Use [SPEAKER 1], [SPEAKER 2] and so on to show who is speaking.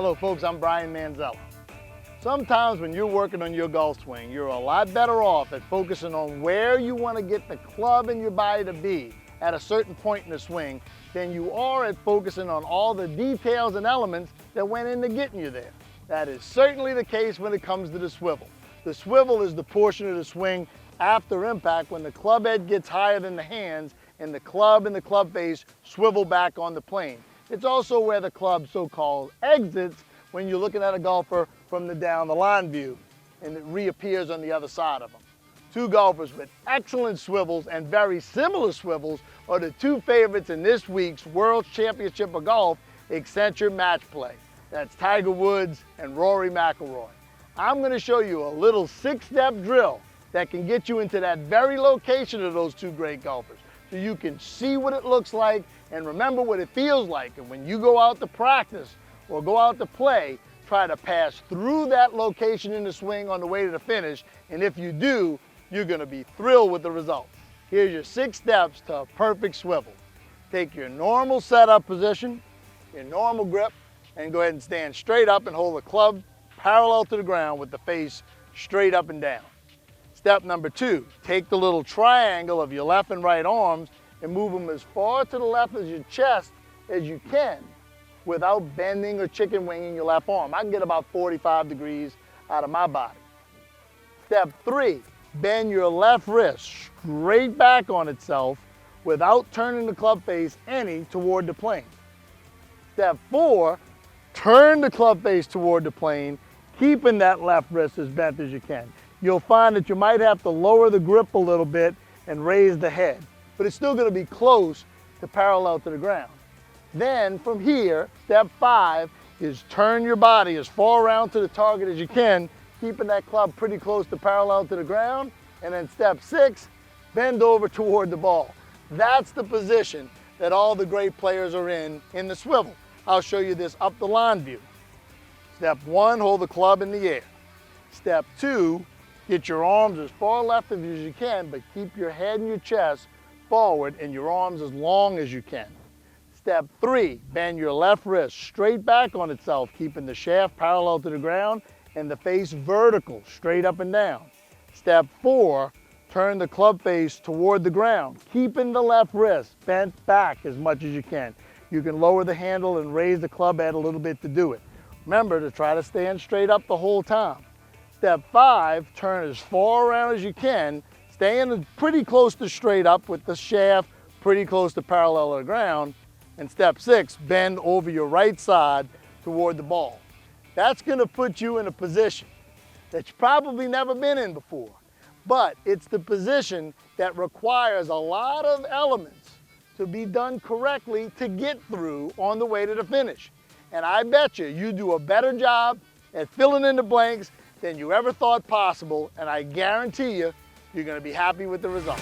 [SPEAKER 1] Hello folks, I'm Brian Manzella. Sometimes when you're working on your golf swing, you're a lot better off at focusing on where you want to get the club and your body to be at a certain point in the swing than you are at focusing on all the details and elements that went into getting you there. That is certainly the case when it comes to the swivel. The swivel is the portion of the swing after impact when the club head gets higher than the hands and the club face swivel back on the plane. It's also where the club so-called exits when you're looking at a golfer from the down the line view and it reappears on the other side of them. Two golfers with excellent swivels and very similar swivels are the two favorites in this week's World Championship of Golf Accenture Match Play. That's Tiger Woods and Rory McIlroy. I'm going to show you a little 6-step drill that can get you into that very location of those two great golfers so you can see what it looks like and remember what it feels like. And when you go out to practice or go out to play, try to pass through that location in the swing on the way to the finish. And if you do, you're going to be thrilled with the results. Here's your 6 steps to a perfect swivel. Take your normal setup position, your normal grip, and go ahead and stand straight up and hold the club parallel to the ground with the face straight up and down. Step number 2, take the little triangle of your left and right arms and move them as far to the left of your chest as you can without bending or chicken winging your left arm. I can get about 45 degrees out of my body. Step 3, bend your left wrist straight back on itself without turning the club face any toward the plane. Step 4, turn the club face toward the plane, keeping that left wrist as bent as you can. You'll find that you might have to lower the grip a little bit and raise the head, but it's still going to be close to parallel to the ground. Then from here, step 5 is turn your body as far around to the target as you can, keeping that club pretty close to parallel to the ground. And then step 6, bend over toward the ball. That's the position that all the great players are in the swivel. I'll show you this up the line view. Step 1, hold the club in the air. Step 2, get your arms as far left of you as you can, but keep your head and your chest forward and your arms as long as you can. Step 3, bend your left wrist straight back on itself, keeping the shaft parallel to the ground and the face vertical, straight up and down. Step 4, turn the club face toward the ground, keeping the left wrist bent back as much as you can. You can lower the handle and raise the club head a little bit to do it. Remember to try to stand straight up the whole time. Step 5, turn as far around as you can, staying pretty close to straight up with the shaft pretty close to parallel to the ground. And step 6, bend over your right side toward the ball. That's going to put you in a position that you've probably never been in before. But it's the position that requires a lot of elements to be done correctly to get through on the way to the finish. And I bet you do a better job at filling in the blanks than you ever thought possible, and I guarantee you're going to be happy with the result.